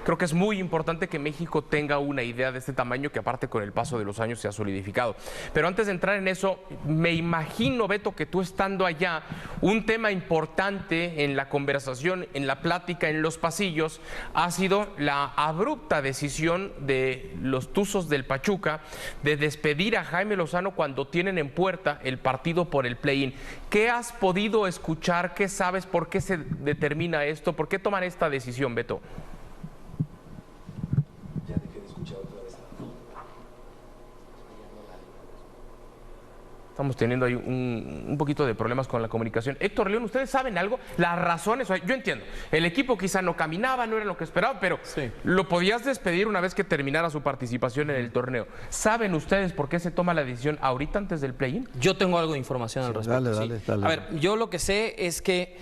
Creo que es muy importante que México tenga una idea de este tamaño que aparte con el paso de los años se ha solidificado. Pero antes de entrar en eso, me imagino, Beto, que tú estando allá, un tema importante en la conversación, en la plática, en los pasillos, ha sido la abrupta decisión de los Tuzos del Pachuca de despedir a Jaime Lozano cuando tienen en puerta el partido por el play-in. ¿Qué has podido escuchar? ¿Qué sabes? ¿Por qué se determina esto? ¿Por qué toman esta decisión, Beto? Estamos teniendo ahí un poquito de problemas con la comunicación. Héctor León, ¿ustedes saben algo? Las razones, yo entiendo, el equipo quizá no caminaba, no era lo que esperaba, pero sí, lo podías despedir una vez que terminara su participación en el torneo. ¿Saben ustedes por qué se toma la decisión ahorita antes del play-in? Yo tengo algo de información al respecto. Dale. A ver, yo lo que sé es que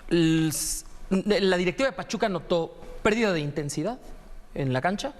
la directiva de Pachuca notó pérdida de intensidad en la cancha,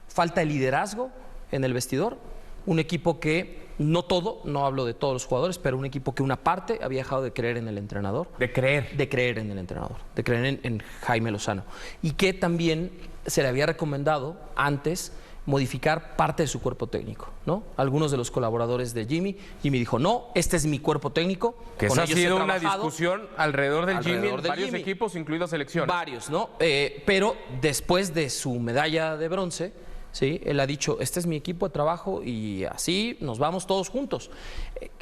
falta de liderazgo en el vestidor, un equipo que no todo, no hablo de todos los jugadores, pero un equipo que una parte había dejado de creer en el entrenador. De creer. De creer en el entrenador, de creer en Jaime Lozano. Y que también se le había recomendado antes modificar parte de su cuerpo técnico, ¿no? Algunos de los colaboradores de Jimmy dijo, no, este es mi cuerpo técnico. Que esa ha sido una discusión alrededor del Jimmy en varios equipos, incluidas selecciones. Varios, ¿no? Pero después de su medalla de bronce, ¿sí? Él ha dicho, este es mi equipo de trabajo y así nos vamos todos juntos.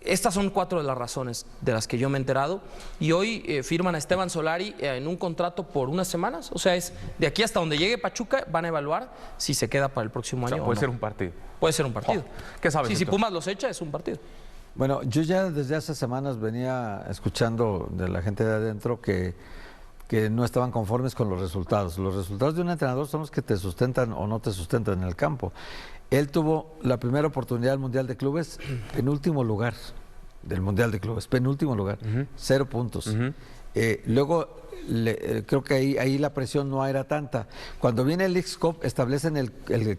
Estas son 4 de las razones de las que yo me he enterado y hoy firman a Esteban Solari en un contrato por unas semanas, o sea, es de aquí hasta donde llegue Pachuca, van a evaluar si se queda para el próximo año. Puede ser un partido. Puede ser un partido. ¿Qué sabes? Sí, si Pumas los echa, es un partido. Bueno, yo ya desde hace semanas venía escuchando de la gente de adentro que no estaban conformes con los resultados. Los resultados de un entrenador son los que te sustentan o no te sustentan en el campo. Él tuvo la primera oportunidad del Mundial de Clubes, penúltimo lugar del Mundial de Clubes, penúltimo lugar, 0 puntos. Luego, creo que ahí la presión no era tanta. Cuando viene el Leagues Cup, establecen el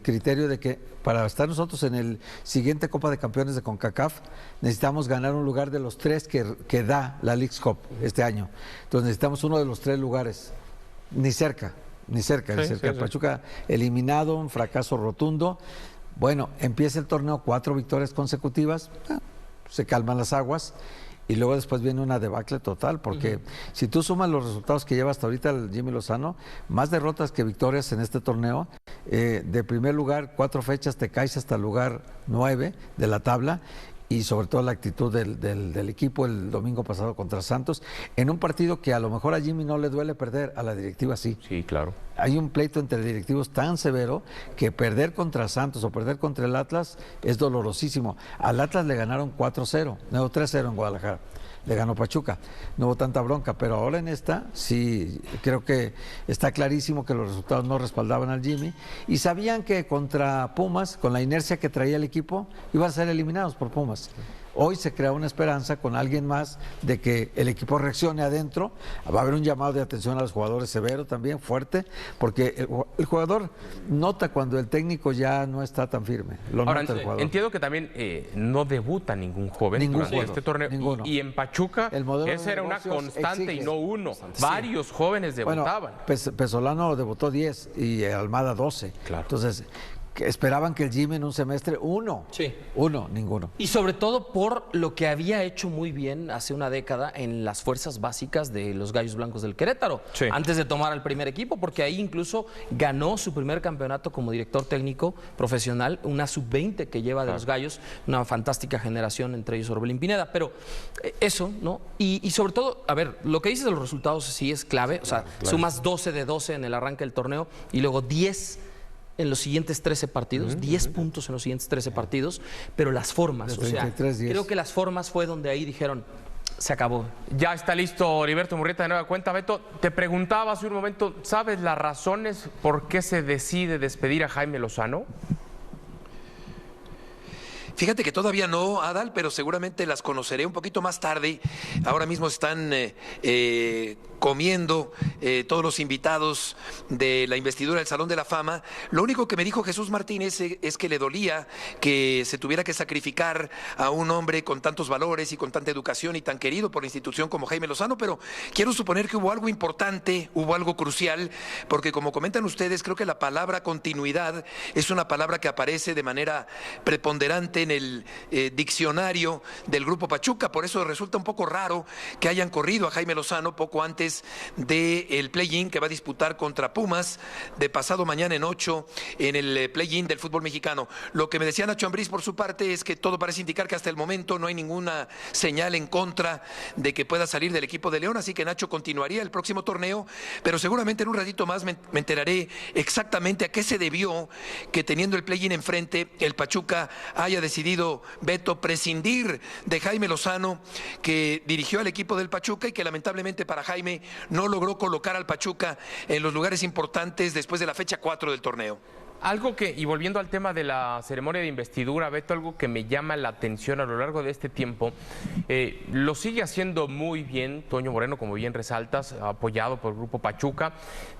criterio de que para estar nosotros en el siguiente Copa de Campeones de CONCACAF, necesitamos ganar un lugar de los 3 que da la Leagues Cup este año. Entonces necesitamos uno de los 3 lugares, ni cerca. Sí. Pachuca eliminado, un fracaso rotundo. Bueno, empieza el torneo, 4 victorias consecutivas, se calman las aguas. Y luego después viene una debacle total, porque si tú sumas los resultados que lleva hasta ahorita el Jimmy Lozano, más derrotas que victorias en este torneo, de primer lugar, 4 fechas, te caes hasta el lugar 9 de la tabla, y sobre todo la actitud del equipo el domingo pasado contra Santos, en un partido que a lo mejor a Jimmy no le duele perder, a la directiva sí. Sí, claro. Hay un pleito entre directivos tan severo que perder contra Santos o perder contra el Atlas es dolorosísimo. Al Atlas le ganaron 4-0, no 3-0 en Guadalajara. Le ganó Pachuca, no hubo tanta bronca, pero ahora en esta sí creo que está clarísimo que los resultados no respaldaban al Jimmy y sabían que contra Pumas, con la inercia que traía el equipo, iban a ser eliminados por Pumas. Hoy se crea una esperanza con alguien más de que el equipo reaccione adentro. Va a haber un llamado de atención a los jugadores severo también, fuerte, porque el jugador nota cuando el técnico ya no está tan firme. Ahora, entiendo que también no debuta ningún joven durante este torneo. Ninguno. Y en Pachuca esa era una constante y no uno. Varios jóvenes debutaban. Bueno, Pesolano debutó 10 y Almada 12. Claro. Entonces, que esperaban que el Jimmy en un semestre, ninguno. Y sobre todo por lo que había hecho muy bien hace una década en las fuerzas básicas de los Gallos Blancos del Querétaro, antes de tomar al primer equipo, porque ahí incluso ganó su primer campeonato como director técnico profesional, una sub-20 que lleva de los Gallos, una fantástica generación, entre ellos Orbelín Pineda, pero eso, ¿no? Y sobre todo, a ver, lo que dices de los resultados sí es clave, o sea, sumas 12 de 12 en el arranque del torneo y luego 10 en los siguientes 13 partidos, 10 puntos en los siguientes 13 partidos, pero las formas, o sea, creo que las formas fue donde ahí dijeron, se acabó. Ya está listo Heriberto Murrieta de nueva cuenta. Beto, te preguntaba hace un momento, ¿sabes las razones por qué se decide despedir a Jaime Lozano? Fíjate que todavía no, Adal, pero seguramente las conoceré un poquito más tarde. Ahora mismo están comiendo todos los invitados de la investidura del Salón de la Fama. Lo único que me dijo Jesús Martínez es que le dolía que se tuviera que sacrificar a un hombre con tantos valores y con tanta educación y tan querido por la institución como Jaime Lozano, pero quiero suponer que hubo algo importante, hubo algo crucial, porque como comentan ustedes, creo que la palabra continuidad es una palabra que aparece de manera preponderante en el diccionario del Grupo Pachuca. Por eso resulta un poco raro que hayan corrido a Jaime Lozano poco antes del play-in que va a disputar contra Pumas de pasado mañana en 8 en el play-in del fútbol mexicano. Lo que me decía Nacho Ambriz por su parte es que todo parece indicar que hasta el momento no hay ninguna señal en contra de que pueda salir del equipo de León, así que Nacho continuaría el próximo torneo, pero seguramente en un ratito más me enteraré exactamente a qué se debió que teniendo el play-in enfrente, el Pachuca haya decidido, Beto, prescindir de Jaime Lozano, que dirigió al equipo del Pachuca y que lamentablemente para Jaime no logró colocar al Pachuca en los lugares importantes después de la fecha 4 del torneo. Algo que, y volviendo al tema de la ceremonia de investidura, Beto, algo que me llama la atención a lo largo de este tiempo, lo sigue haciendo muy bien Toño Moreno, como bien resaltas, apoyado por el Grupo Pachuca,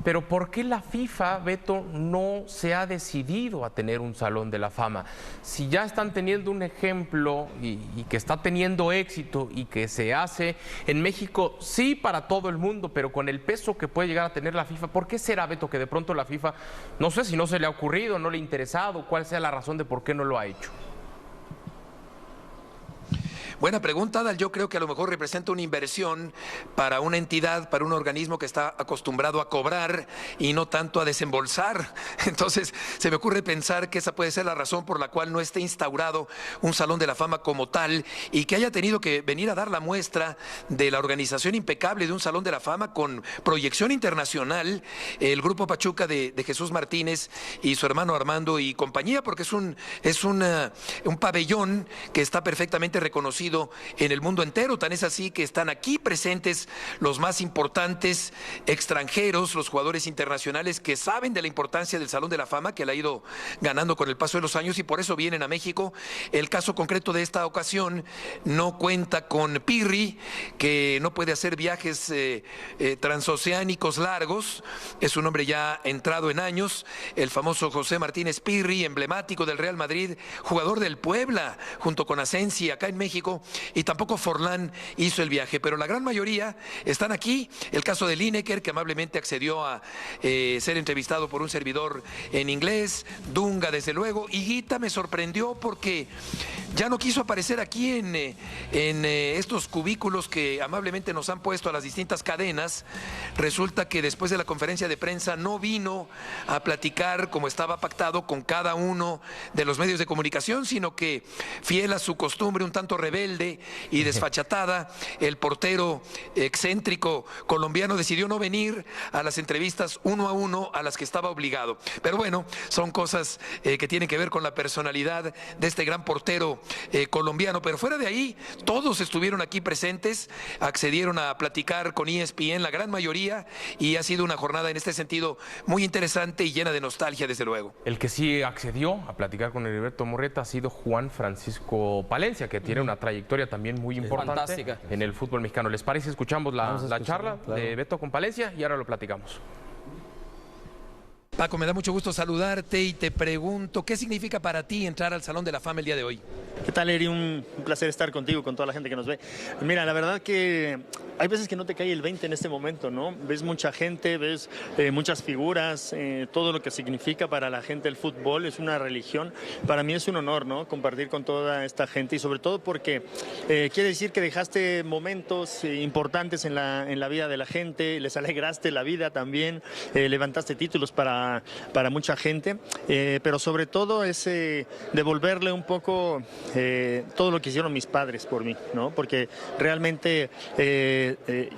pero ¿por qué la FIFA, Beto, no se ha decidido a tener un Salón de la Fama? Si ya están teniendo un ejemplo y que está teniendo éxito y que se hace en México, sí para todo el mundo, pero con el peso que puede llegar a tener la FIFA, ¿por qué será, Beto, que de pronto la FIFA, no sé si no se le ha ocurrido, no le ha interesado, cuál sea la razón de por qué no lo ha hecho? Buena pregunta, Adal. Yo creo que a lo mejor representa una inversión para una entidad, para un organismo que está acostumbrado a cobrar y no tanto a desembolsar. Entonces, se me ocurre pensar que esa puede ser la razón por la cual no esté instaurado un Salón de la Fama como tal y que haya tenido que venir a dar la muestra de la organización impecable de un Salón de la Fama con proyección internacional, el Grupo Pachuca de Jesús Martínez y su hermano Armando y compañía, porque es un pabellón que está perfectamente reconocido en el mundo entero. Tan es así que están aquí presentes los más importantes extranjeros, los jugadores internacionales que saben de la importancia del Salón de la Fama, que le ha ido ganando con el paso de los años y por eso vienen a México. El caso concreto de esta ocasión no cuenta con Pirri, que no puede hacer viajes transoceánicos largos, es un hombre ya entrado en años, el famoso José Martínez Pirri, emblemático del Real Madrid, jugador del Puebla junto con Asensi acá en México, y tampoco Forlán hizo el viaje, pero la gran mayoría están aquí. El caso de Lineker, que amablemente accedió a ser entrevistado por un servidor en inglés, Dunga desde luego, y Guita me sorprendió porque ya no quiso aparecer aquí en estos cubículos que amablemente nos han puesto a las distintas cadenas. Resulta que después de la conferencia de prensa no vino a platicar como estaba pactado con cada uno de los medios de comunicación, sino que fiel a su costumbre un tanto rebelde y desfachatada, el portero excéntrico colombiano decidió no venir a las entrevistas uno a uno a las que estaba obligado. Pero bueno, son cosas que tienen que ver con la personalidad de este gran portero colombiano. Pero fuera de ahí, todos estuvieron aquí presentes, accedieron a platicar con ESPN, la gran mayoría, y ha sido una jornada en este sentido muy interesante y llena de nostalgia, desde luego. El que sí accedió a platicar con Heriberto Murrieta ha sido Juan Francisco Palencia, que tiene una trayectoria también muy importante en el fútbol mexicano. ¿Les parece? Escuchamos la charla de Beto con Palencia y ahora lo platicamos. Paco, me da mucho gusto saludarte y te pregunto, ¿qué significa para ti entrar al Salón de la Fama el día de hoy? ¿Qué tal, Eri? Un placer estar contigo, con toda la gente que nos ve. Mira, la verdad que hay veces que no te cae el 20 en este momento, ¿no? Ves mucha gente, ves muchas figuras, todo lo que significa para la gente el fútbol, es una religión. Para mí es un honor, ¿no? Compartir con toda esta gente y sobre todo porque quiere decir que dejaste momentos importantes en la vida de la gente, les alegraste la vida también, levantaste títulos para mucha gente, pero sobre todo es devolverle un poco todo lo que hicieron mis padres por mí, ¿no? Porque realmente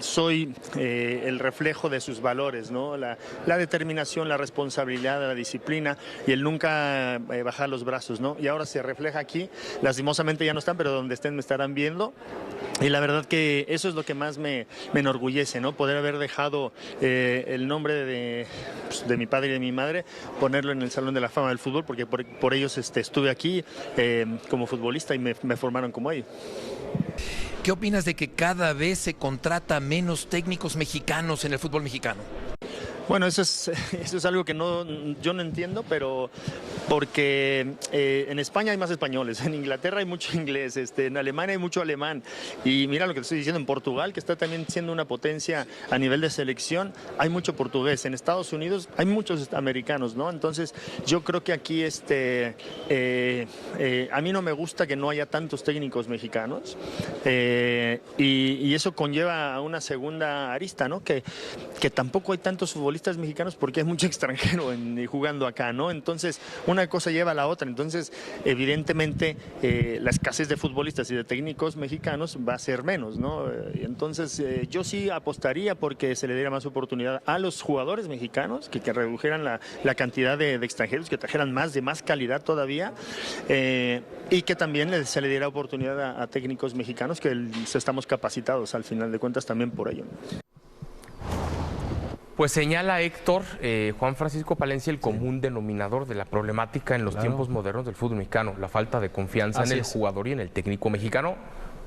soy el reflejo de sus valores, ¿no? La determinación, la responsabilidad, la disciplina y el nunca bajar los brazos, ¿no? Y ahora se refleja aquí, lastimosamente ya no están, pero donde estén me estarán viendo. Y la verdad que eso es lo que más me enorgullece, ¿no? Poder haber dejado el nombre de mi padre y de mi madre, ponerlo en el Salón de la Fama del Fútbol, porque por ellos estuve aquí como futbolista y me formaron como ellos. ¿qué opinas de que cada vez se contrata menos técnicos mexicanos en el fútbol mexicano? Bueno, eso es algo que yo no entiendo, pero porque en España hay más españoles, en Inglaterra hay mucho inglés, en Alemania hay mucho alemán. Y mira lo que te estoy diciendo, en Portugal, que está también siendo una potencia a nivel de selección, hay mucho portugués. En Estados Unidos hay muchos americanos, ¿no? Entonces, yo creo que aquí a mí no me gusta que no haya tantos técnicos mexicanos. Y eso conlleva a una segunda arista, ¿no? Que tampoco hay tantos futbolistas mexicanos porque hay mucho extranjero jugando acá, ¿no? Entonces, una cosa lleva a la otra. Entonces, evidentemente, la escasez de futbolistas y de técnicos mexicanos va a ser menos, ¿no? Entonces, yo sí apostaría porque se le diera más oportunidad a los jugadores mexicanos, que redujeran la cantidad de extranjeros, que trajeran más de más calidad todavía, y que también se le diera oportunidad a técnicos mexicanos, que estamos capacitados al final de cuentas también por ello. Pues señala Héctor, Juan Francisco Palencia, el común denominador de la problemática en los tiempos modernos del fútbol mexicano, la falta de confianza en el jugador y en el técnico mexicano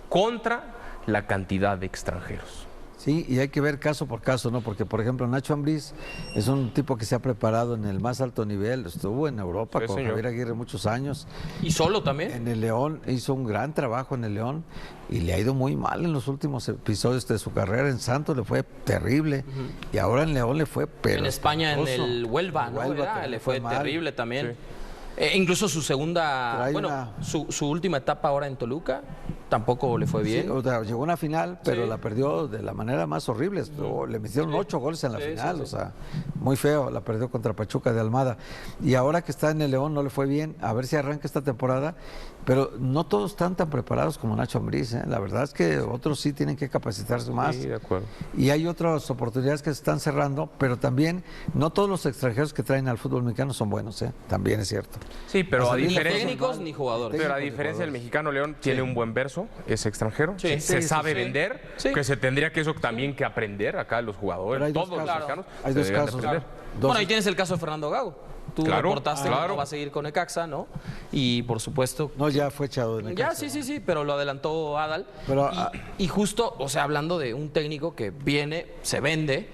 contra la cantidad de extranjeros. Sí, y hay que ver caso por caso, ¿no? Porque, por ejemplo, Nacho Ambriz es un tipo que se ha preparado en el más alto nivel, estuvo en Europa con Javier Aguirre muchos años. ¿Y solo también? En el León, hizo un gran trabajo en el León y le ha ido muy mal en los últimos episodios de su carrera. En Santos le fue terrible y ahora en León le fue en España, en el Huelva, ¿no? Le fue terrible también. Sí. Incluso su segunda, su última etapa ahora en Toluca tampoco le fue bien. Sí, o sea, llegó a una final, pero la perdió de la manera más horrible. Le metieron 8 goles en la final, o sea, muy feo. La perdió contra Pachuca de Almada. Y ahora que está en el León no le fue bien. A ver si arranca esta temporada. Pero no todos están tan preparados como Nacho Ambriz, ¿eh? La verdad es que otros sí tienen que capacitarse más. Sí, de acuerdo. Y hay otras oportunidades que se están cerrando, pero también no todos los extranjeros que traen al fútbol mexicano son buenos, ¿eh? También es cierto. Sí, pero a diferencia ni técnicos ni jugadores. Pero a diferencia del mexicano, León tiene un buen verso, es extranjero, se sabe vender, que se tendría que eso también que aprender acá los jugadores, todos los mexicanos. Hay dos casos. Bueno, ahí tienes el caso de Fernando Gago. Tú reportaste que no va a seguir con Necaxa, ¿no? Y por supuesto... No, ya fue echado de Necaxa. Ya, sí, pero lo adelantó Adal. Pero, y justo, o sea, hablando de un técnico que viene, se vende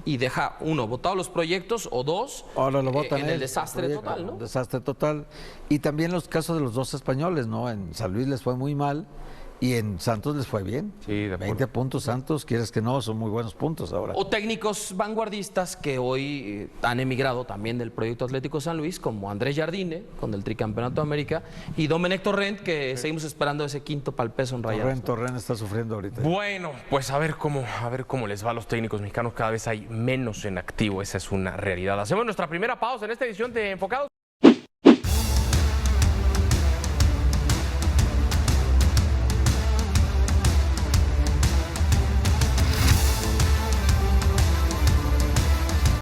y deja, uno, votado los proyectos, o dos, ahora lo votan en el desastre total, ¿no? Desastre total. Y también los casos de los dos españoles, ¿no? En San Luis les fue muy mal. Y en Santos les fue bien. Sí, de acuerdo. 20 puntos Santos, quieres que no, son muy buenos puntos ahora. O técnicos vanguardistas que hoy han emigrado también del Proyecto Atlético San Luis, como Andrés Jardine, con el tricampeonato de América, y Domenech Torrent, que seguimos esperando ese quinto pal peso en Rayados. Torrent está sufriendo ahorita. Bueno, pues a ver cómo les va a los técnicos mexicanos. Cada vez hay menos en activo, esa es una realidad. Hacemos nuestra primera pausa en esta edición de Enfocados.